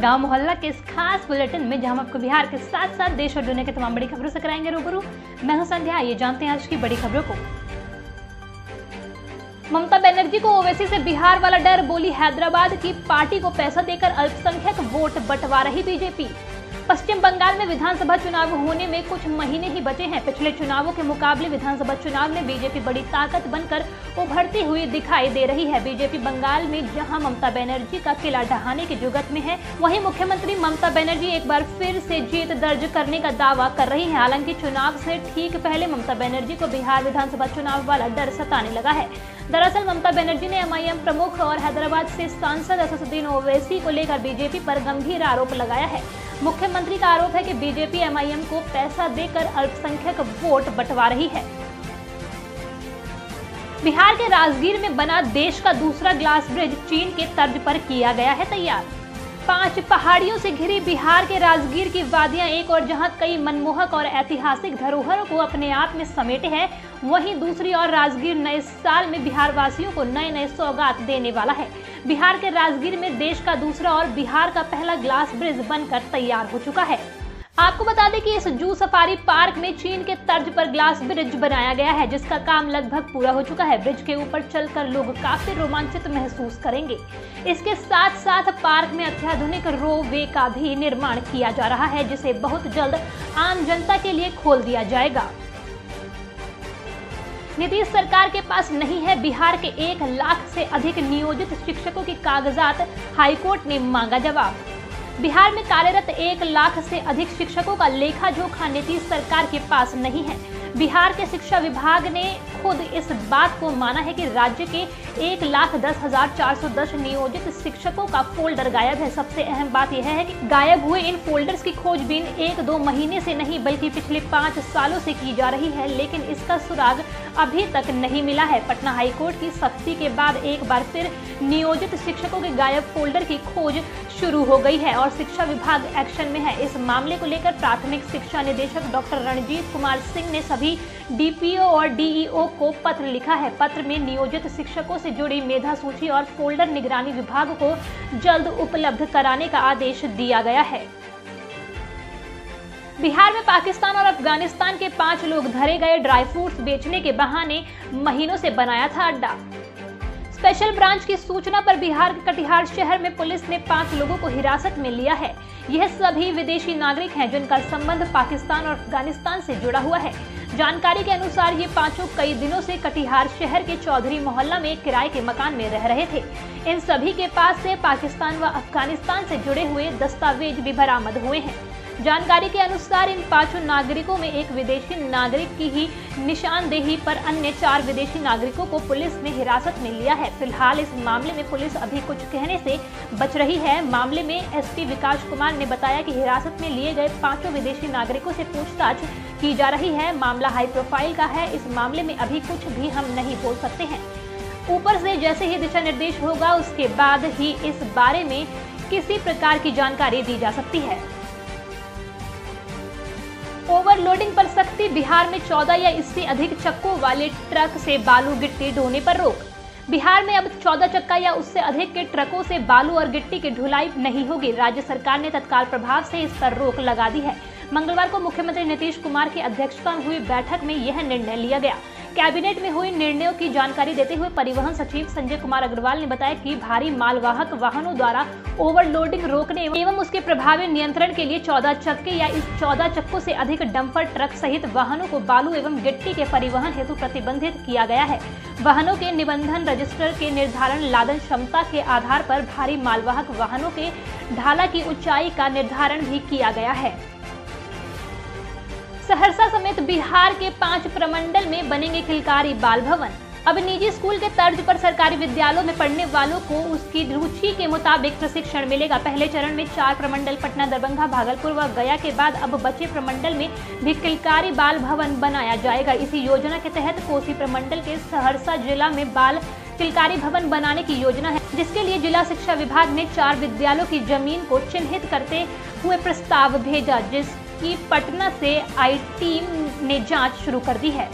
गांव मोहल्ला के इस खास बुलेटिन में जहां हम आपको बिहार के साथ साथ देश और दुनिया की तमाम बड़ी खबरों से कराएंगे रूबरू। मैं हूं संध्या। ये जानते हैं आज की बड़ी खबरों को। ममता बनर्जी को ओवैसी से बिहार वाला डर, बोली हैदराबाद की पार्टी को पैसा देकर अल्पसंख्यक वोट बंटवा रही बीजेपी। पश्चिम बंगाल में विधानसभा चुनाव होने में कुछ महीने ही बचे हैं। पिछले चुनावों के मुकाबले विधानसभा चुनाव में बीजेपी बड़ी ताकत बनकर उभरती हुई दिखाई दे रही है। बीजेपी बंगाल में जहां ममता बनर्जी का किला ढहाने की जुगत में है, वहीं मुख्यमंत्री ममता बनर्जी एक बार फिर से जीत दर्ज करने का दावा कर रही है। हालांकि चुनाव से ठीक पहले ममता बनर्जी को बिहार विधानसभा चुनाव वाला डर सताने लगा है। दरअसल ममता बनर्जी ने एमआईएम प्रमुख और हैदराबाद से सांसद असदुद्दीन ओवैसी को लेकर बीजेपी पर गंभीर आरोप लगाया है। मुख्यमंत्री का आरोप है कि बीजेपी एमआईएम को पैसा देकर अल्पसंख्यक वोट बंटवा रही है। बिहार के राजगीर में बना देश का दूसरा ग्लास ब्रिज चीन के तर्ज पर किया गया है तैयार। 5 पहाड़ियों से घिरी बिहार के राजगीर की वादियां एक और जहां कई मनमोहक और ऐतिहासिक धरोहरों को अपने आप में समेटे हैं, वहीं दूसरी ओर राजगीर नए साल में बिहार वासियों को नए नए सौगात देने वाला है। बिहार के राजगीर में देश का दूसरा और बिहार का पहला ग्लास ब्रिज बनकर तैयार हो चुका है। आपको बता दें कि इस जू सफारी पार्क में चीन के तर्ज पर ग्लास ब्रिज बनाया गया है, जिसका काम लगभग पूरा हो चुका है। ब्रिज के ऊपर चलकर लोग काफी रोमांचित महसूस करेंगे। इसके साथ साथ पार्क में अत्याधुनिक रो वे का भी निर्माण किया जा रहा है, जिसे बहुत जल्द आम जनता के लिए खोल दिया जाएगा। नीतीश सरकार के पास नहीं है बिहार के 1 लाख से अधिक नियोजित शिक्षकों की कागजात, हाईकोर्ट ने मांगा जवाब। बिहार में कार्यरत 1 लाख से अधिक शिक्षकों का लेखा जोखा नीतीश सरकार के पास नहीं है। बिहार के शिक्षा विभाग ने खुद इस बात को माना है कि राज्य के 1,10,410 नियोजित शिक्षकों का फोल्डर गायब है। सबसे अहम बात यह है कि गायब हुए इन फोल्डर्स की खोजबीन 1-2 महीने से नहीं बल्कि पिछले 5 सालों से की जा रही है, लेकिन इसका सुराग अभी तक नहीं मिला है। पटना हाईकोर्ट की सख्ती के बाद एक बार फिर नियोजित शिक्षकों के गायब फोल्डर की खोज शुरू हो गई है और शिक्षा विभाग एक्शन में है। इस मामले को लेकर प्राथमिक शिक्षा निदेशक डॉक्टर रणजीत कुमार सिंह ने सभी डीपीओ और डीईओ को पत्र लिखा है। पत्र में नियोजित शिक्षकों से जुड़ी मेधा सूची और फोल्डर निगरानी विभाग को जल्द उपलब्ध कराने का आदेश दिया गया है। बिहार में पाकिस्तान और अफगानिस्तान के 5 लोग धरे गए। ड्राई फ्रूट्स बेचने के बहाने महीनों से बनाया था अड्डा। स्पेशल ब्रांच की सूचना पर बिहार के कटिहार शहर में पुलिस ने 5 लोगों को हिरासत में लिया है। यह सभी विदेशी नागरिक हैं जिनका संबंध पाकिस्तान और अफगानिस्तान से जुड़ा हुआ है। जानकारी के अनुसार ये 5 कई दिनों से कटिहार शहर के चौधरी मोहल्ला में किराए के मकान में रह रहे थे। इन सभी के पास से पाकिस्तान व अफगानिस्तान से जुड़े हुए दस्तावेज भी बरामद हुए हैं। जानकारी के अनुसार इन 5 नागरिकों में एक विदेशी नागरिक की ही निशानदेही पर अन्य 4 विदेशी नागरिकों को पुलिस ने हिरासत में लिया है। फिलहाल इस मामले में पुलिस अभी कुछ कहने से बच रही है। मामले में एसपी विकास कुमार ने बताया कि हिरासत में लिए गए 5 विदेशी नागरिकों से पूछताछ की जा रही है। मामला हाई प्रोफाइल का है। इस मामले में अभी कुछ भी हम नहीं बोल सकते हैं। ऊपर से जैसे ही दिशा निर्देश होगा उसके बाद ही इस बारे में किसी प्रकार की जानकारी दी जा सकती है। ओवरलोडिंग पर सख्ती। बिहार में 14 या इससे अधिक चक्कों वाले ट्रक से बालू गिट्टी ढोने पर रोक। बिहार में अब 14 चक्का या उससे अधिक के ट्रकों से बालू और गिट्टी की ढुलाई नहीं होगी। राज्य सरकार ने तत्काल प्रभाव से इस पर रोक लगा दी है। मंगलवार को मुख्यमंत्री नीतीश कुमार की अध्यक्षता में हुई बैठक में यह निर्णय लिया गया। कैबिनेट में हुई निर्णयों की जानकारी देते हुए परिवहन सचिव संजय कुमार अग्रवाल ने बताया कि भारी मालवाहक वाहनों द्वारा ओवरलोडिंग रोकने एवं उसके प्रभावी नियंत्रण के लिए 14 चक्के या इस 14 चक्कों से अधिक डंपर ट्रक सहित वाहनों को बालू एवं गिट्टी के परिवहन हेतु प्रतिबंधित किया गया है। वाहनों के निबंधन रजिस्टर के निर्धारण, लादन क्षमता के आधार पर भारी मालवाहक वाहनों के ढाला की ऊंचाई का निर्धारण भी किया गया है। सहरसा समेत बिहार के 5 प्रमंडल में बनेंगे किलकारी बाल भवन। अब निजी स्कूल के तर्ज पर सरकारी विद्यालयों में पढ़ने वालों को उसकी रुचि के मुताबिक प्रशिक्षण मिलेगा। पहले चरण में 4 प्रमंडल पटना, दरभंगा, भागलपुर व गया के बाद अब बचे प्रमंडल में भी किलकारी बाल भवन बनाया जाएगा। इसी योजना के तहत कोसी प्रमंडल के सहरसा जिला में बाल किलकारी भवन बनाने की योजना है, जिसके लिए जिला शिक्षा विभाग ने 4 विद्यालयों की जमीन को चिन्हित करते हुए प्रस्ताव भेजा, जिसकी पटना से आई टीम ने जांच शुरू कर दी है।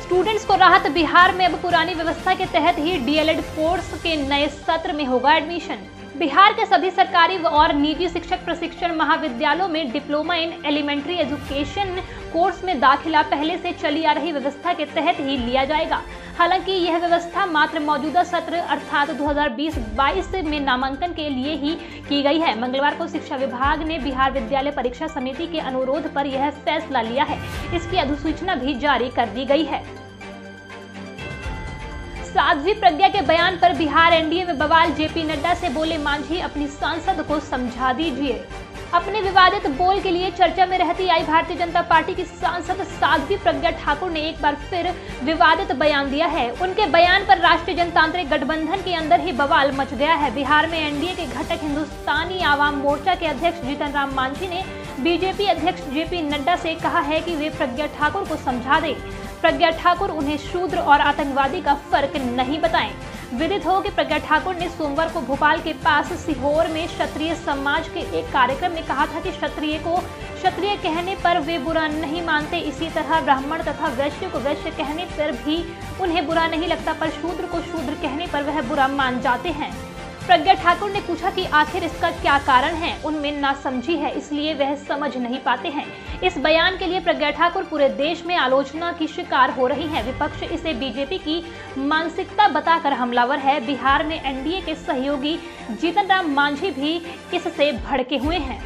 स्टूडेंट्स को राहत। बिहार में अब पुरानी व्यवस्था के तहत ही डीएलएड कोर्स के नए सत्र में होगा एडमिशन। बिहार के सभी सरकारी और निजी शिक्षक प्रशिक्षण महाविद्यालयों में diploma in elementary education course में दाखिला पहले से चली आ रही व्यवस्था के तहत ही लिया जाएगा। हालांकि यह व्यवस्था मात्र मौजूदा सत्र अर्थात 2020-22 में नामांकन के लिए ही की गई है। मंगलवार को शिक्षा विभाग ने बिहार विद्यालय परीक्षा समिति के अनुरोध पर यह फैसला लिया है। इसकी अधिसूचना भी जारी कर दी गई है। साध्वी प्रज्ञा के बयान पर बिहार एनडीए में बवाल। जेपी नड्डा से बोले मांझी, अपनी सांसद को समझा दीजिए। अपने विवादित बोल के लिए चर्चा में रहती आई भारतीय जनता पार्टी की सांसद साध्वी प्रज्ञा ठाकुर ने एक बार फिर विवादित बयान दिया है। उनके बयान पर राष्ट्रीय जनतांत्रिक गठबंधन के अंदर ही बवाल मच गया है। बिहार में एनडीए के घटक हिंदुस्तानी आवाम मोर्चा के अध्यक्ष जीतन राम मांझी ने बीजेपी अध्यक्ष जेपी नड्डा से कहा है कि वे प्रज्ञा ठाकुर को समझा दें। प्रज्ञा ठाकुर उन्हें शूद्र और आतंकवादी का फर्क नहीं बताएं। विदित हो कि प्रज्ञा ठाकुर ने सोमवार को भोपाल के पास सीहोर में क्षत्रिय समाज के एक कार्यक्रम में कहा था कि क्षत्रिय को क्षत्रिय कहने पर वे बुरा नहीं मानते। इसी तरह ब्राह्मण तथा वैश्य को वैश्य कहने पर भी उन्हें बुरा नहीं लगता, पर शूद्र को शूद्र कहने पर वह बुरा मान जाते हैं। प्रज्ञा ठाकुर ने पूछा कि आखिर इसका क्या कारण है। उनमें नासमझी है, इसलिए वह समझ नहीं पाते हैं। इस बयान के लिए प्रज्ञा ठाकुर पूरे देश में आलोचना की शिकार हो रही हैं। विपक्ष इसे बीजेपी की मानसिकता बताकर हमलावर है। बिहार में एनडीए के सहयोगी जीतन राम मांझी भी इससे भड़के हुए हैं।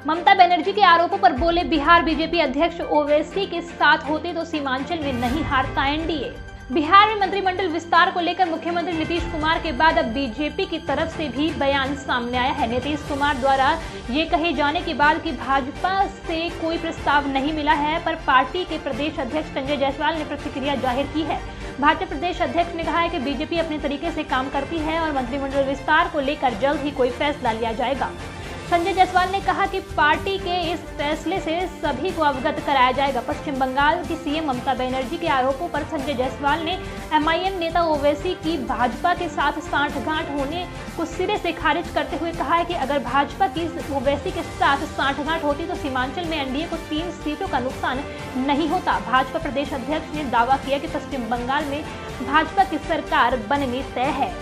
ममता बनर्जी के आरोपों पर बोले बिहार बीजेपी अध्यक्ष ओवैसी के साथ होते तो सीमांचल में नहीं हारता एनडीए। बिहार में मंत्रिमंडल विस्तार को लेकर मुख्यमंत्री नीतीश कुमार के बाद अब बीजेपी की तरफ से भी बयान सामने आया है। नीतीश कुमार द्वारा ये कहे जाने के बाद कि भाजपा से कोई प्रस्ताव नहीं मिला है, पर पार्टी के प्रदेश अध्यक्ष संजय जायसवाल ने प्रतिक्रिया जाहिर की है। भाजपा प्रदेश अध्यक्ष ने कहा है कि बीजेपी अपने तरीके से काम करती है और मंत्रिमंडल विस्तार को लेकर जल्द ही कोई फैसला लिया जाएगा। संजय जायसवाल ने कहा कि पार्टी के इस फैसले से सभी को अवगत कराया जाएगा। पश्चिम बंगाल की सीएम ममता बनर्जी के आरोपों पर संजय जायसवाल ने एमआईएम नेता ओवैसी की भाजपा के साथ सांठगांठ होने को सिरे से खारिज करते हुए कहा है कि अगर भाजपा की ओवैसी के साथ सांठगांठ होती तो सीमांचल में एनडीए को 3 सीटों का नुकसान नहीं होता। भाजपा प्रदेश अध्यक्ष ने दावा किया कि पश्चिम बंगाल में भाजपा की सरकार बननी तय है।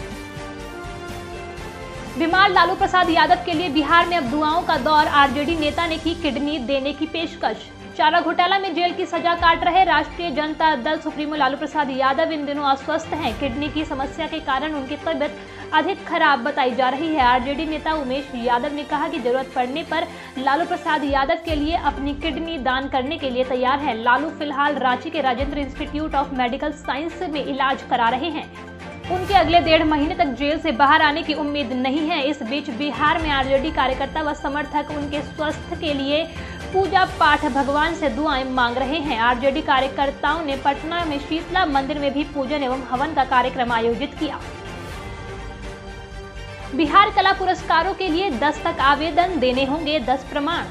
बीमार लालू प्रसाद यादव के लिए बिहार में अब दुआओं का दौर। आरजेडी नेता ने की किडनी देने की पेशकश। चारा घोटाला में जेल की सजा काट रहे राष्ट्रीय जनता दल सुप्रीमो लालू प्रसाद यादव इन दिनों अस्वस्थ हैं। किडनी की समस्या के कारण उनकी तबीयत अधिक खराब बताई जा रही है। आरजेडी नेता उमेश यादव ने कहा कि जरूरत पड़ने पर लालू प्रसाद यादव के लिए अपनी किडनी दान करने के लिए तैयार है। लालू फिलहाल रांची के Rajendra institute of medical science में इलाज करा रहे हैं। उनके अगले 1.5 महीने तक जेल से बाहर आने की उम्मीद नहीं है। इस बीच बिहार में आरजेडी कार्यकर्ता व समर्थक उनके स्वास्थ्य के लिए पूजा पाठ भगवान से दुआएं मांग रहे हैं। आरजेडी कार्यकर्ताओं ने पटना में शीतला मंदिर में भी पूजन एवं हवन का कार्यक्रम आयोजित किया। बिहार कला पुरस्कारों के लिए 10 तक आवेदन देने होंगे 10 प्रमाण।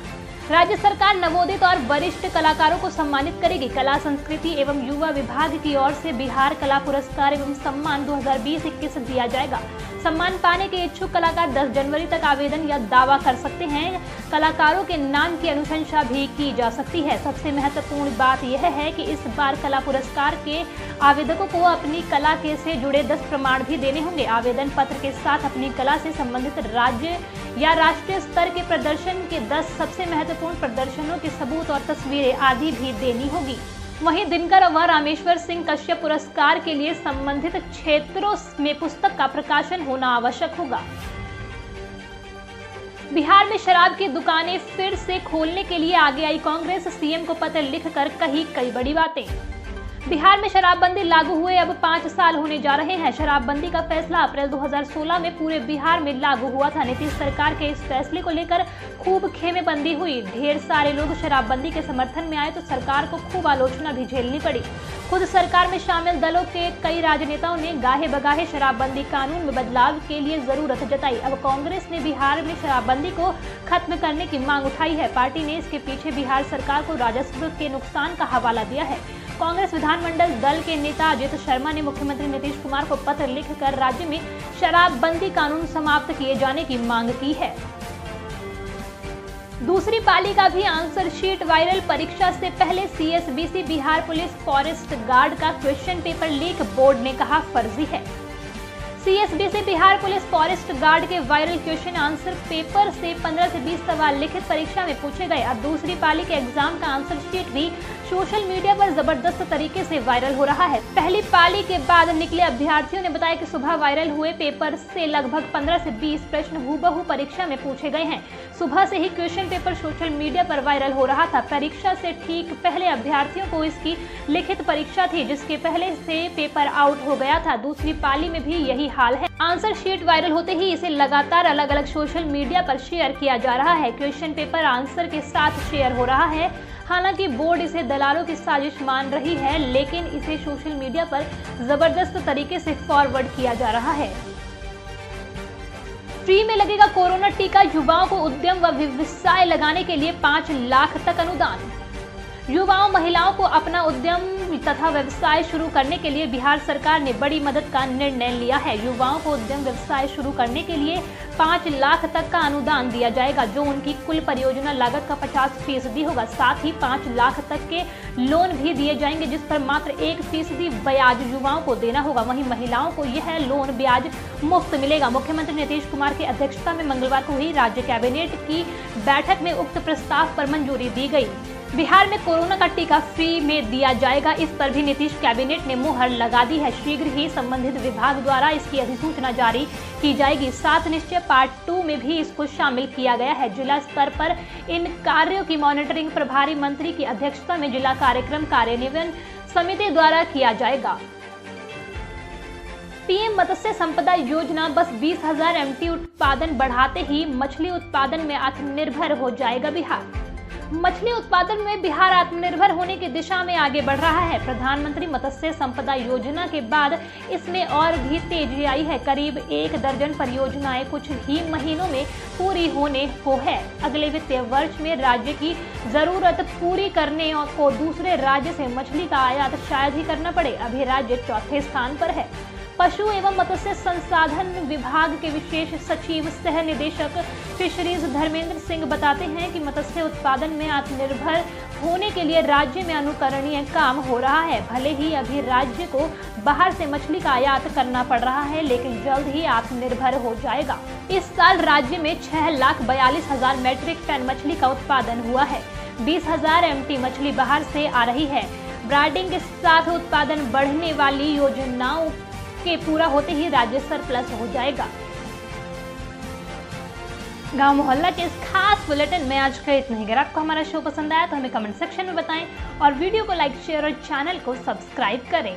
राज्य सरकार नवोदित और वरिष्ठ कलाकारों को सम्मानित करेगी। कला संस्कृति एवं युवा विभाग की ओर से बिहार कला पुरस्कार एवं सम्मान 2020-21 दिया जाएगा। सम्मान पाने के इच्छुक कलाकार 10 जनवरी तक आवेदन या दावा कर सकते हैं। कलाकारों के नाम की अनुशंसा भी की जा सकती है। सबसे महत्वपूर्ण बात यह है कि इस बार कला पुरस्कार के आवेदकों को अपनी कला के से जुड़े 10 प्रमाण भी देने होंगे। आवेदन पत्र के साथ अपनी कला से संबंधित राज्य या राष्ट्रीय स्तर के प्रदर्शन के 10 सबसे महत्वपूर्ण प्रदर्शनों के सबूत और तस्वीरें आदि भी देनी होगी। वहीं दिनकर व रामेश्वर सिंह कश्यप पुरस्कार के लिए संबंधित क्षेत्रों में पुस्तक का प्रकाशन होना आवश्यक होगा। बिहार में शराब की दुकानें फिर से खोलने के लिए आगे आई कांग्रेस। सीएम को पत्र लिखकर कही कई बड़ी बातें। बिहार में शराबबंदी लागू हुए अब 5 साल होने जा रहे हैं। शराबबंदी का फैसला अप्रैल 2016 में पूरे बिहार में लागू हुआ था। नीतीश सरकार के इस फैसले को लेकर खूब खेमेबंदी हुई। ढेर सारे लोग शराबबंदी के समर्थन में आए तो सरकार को खूब आलोचना भी झेलनी पड़ी। खुद सरकार में शामिल दलों के कई राजनेताओं ने गाहे बगाहे शराबबंदी कानून में बदलाव के लिए जरूरत जताई। अब कांग्रेस ने बिहार में शराबबंदी को खत्म करने की मांग उठाई है। पार्टी ने इसके पीछे बिहार सरकार को राजस्व के नुकसान का हवाला दिया है। कांग्रेस विधानमंडल दल के नेता अजित शर्मा ने मुख्यमंत्री नीतीश कुमार को पत्र लिखकर राज्य में शराबबंदी कानून समाप्त किए जाने की मांग की है। दूसरी पाली का भी आंसर शीट वायरल। परीक्षा से पहले CSBC Bihar police forest guard के वायरल क्वेश्चन आंसर पेपर से 15 से 20 सवाल लिखित परीक्षा में पूछे गए। अब दूसरी पाली के एग्जाम का आंसर शीट भी सोशल मीडिया पर जबरदस्त तरीके से वायरल हो रहा है। पहली पाली के बाद निकले अभ्यर्थियों ने बताया कि सुबह वायरल हुए पेपर से लगभग 15 से 20 प्रश्न हूबहू परीक्षा में पूछे गए हैं। सुबह से ही क्वेश्चन पेपर सोशल मीडिया पर वायरल हो रहा था। परीक्षा से ठीक पहले अभ्यर्थियों को इसकी लिखित परीक्षा थी, जिसके पहले से पेपर आउट हो गया था। दूसरी पाली में भी यही हाल है। आंसर शीट वायरल होते ही इसे लगातार अलग अलग सोशल मीडिया पर शेयर किया जा रहा है। क्वेश्चन पेपर आंसर के साथ शेयर हो रहा है। हालांकि बोर्ड इसे दलालों की साजिश मान रही है, लेकिन इसे सोशल मीडिया पर जबरदस्त तरीके से फॉरवर्ड किया जा रहा है। फ्री में लगेगा कोरोना टीका, युवाओं को उद्यम व व्यवसाय लगाने के लिए 5 लाख तक अनुदान। युवाओं महिलाओं को अपना उद्यम तथा व्यवसाय शुरू करने के लिए बिहार सरकार ने बड़ी मदद का निर्णय लिया है। युवाओं को उद्यम व्यवसाय शुरू करने के लिए 5 लाख तक का अनुदान दिया जाएगा, जो उनकी कुल परियोजना लागत का 50% होगा। साथ ही 5 लाख तक के लोन भी दिए जाएंगे, जिस पर मात्र 1% ब्याज युवाओं को देना होगा। वहीं महिलाओं को यह लोन ब्याज मुफ्त मिलेगा। मुख्यमंत्री नीतीश कुमार की अध्यक्षता में मंगलवार को हुई राज्य कैबिनेट की बैठक में उक्त प्रस्ताव पर मंजूरी दी गई। बिहार में कोरोना का टीका फ्री में दिया जाएगा, इस पर भी नीतीश कैबिनेट ने मुहर लगा दी है। शीघ्र ही संबंधित विभाग द्वारा इसकी अधिसूचना जारी की जाएगी। 7 निश्चय पार्ट 2 में भी इसको शामिल किया गया है। जिला स्तर पर इन कार्यों की मॉनिटरिंग प्रभारी मंत्री की अध्यक्षता में जिला कार्यक्रम कार्यान्वयन समिति द्वारा किया जाएगा। पीएम मत्स्य संपदा योजना बस 20,000 MT उत्पादन बढ़ाते ही मछली उत्पादन में आत्मनिर्भर हो जाएगा बिहार। मछली उत्पादन में बिहार आत्मनिर्भर होने की दिशा में आगे बढ़ रहा है। प्रधानमंत्री मत्स्य संपदा योजना के बाद इसमें और भी तेजी आई है। करीब 1 दर्जन परियोजनाएं कुछ ही महीनों में पूरी होने को है। अगले वित्तीय वर्ष में राज्य की जरूरत पूरी करने को दूसरे राज्य से मछली का आयात शायद ही करना पड़े। अभी राज्य 4थे स्थान पर है। पशु एवं मत्स्य संसाधन विभाग के विशेष सचिव सह निदेशक फिशरीज धर्मेंद्र सिंह बताते हैं कि मत्स्य उत्पादन में आत्मनिर्भर होने के लिए राज्य में अनुकरणीय काम हो रहा है। भले ही अभी राज्य को बाहर से मछली का आयात करना पड़ रहा है, लेकिन जल्द ही आत्मनिर्भर हो जाएगा। इस साल राज्य में 6,42,000 मैट्रिक टन मछली का उत्पादन हुआ है। 20,000 MT मछली बाहर से आ रही है। ब्रांडिंग के साथ उत्पादन बढ़ने वाली योजनाओं के पूरा होते ही राज्य सरप्लस हो जाएगा। गांव मोहल्ला के इस खास बुलेटिन में आज का इतना ही। अगर आपको हमारा शो पसंद आया तो हमें कमेंट सेक्शन में बताएं और वीडियो को लाइक, शेयर और चैनल को सब्सक्राइब करें।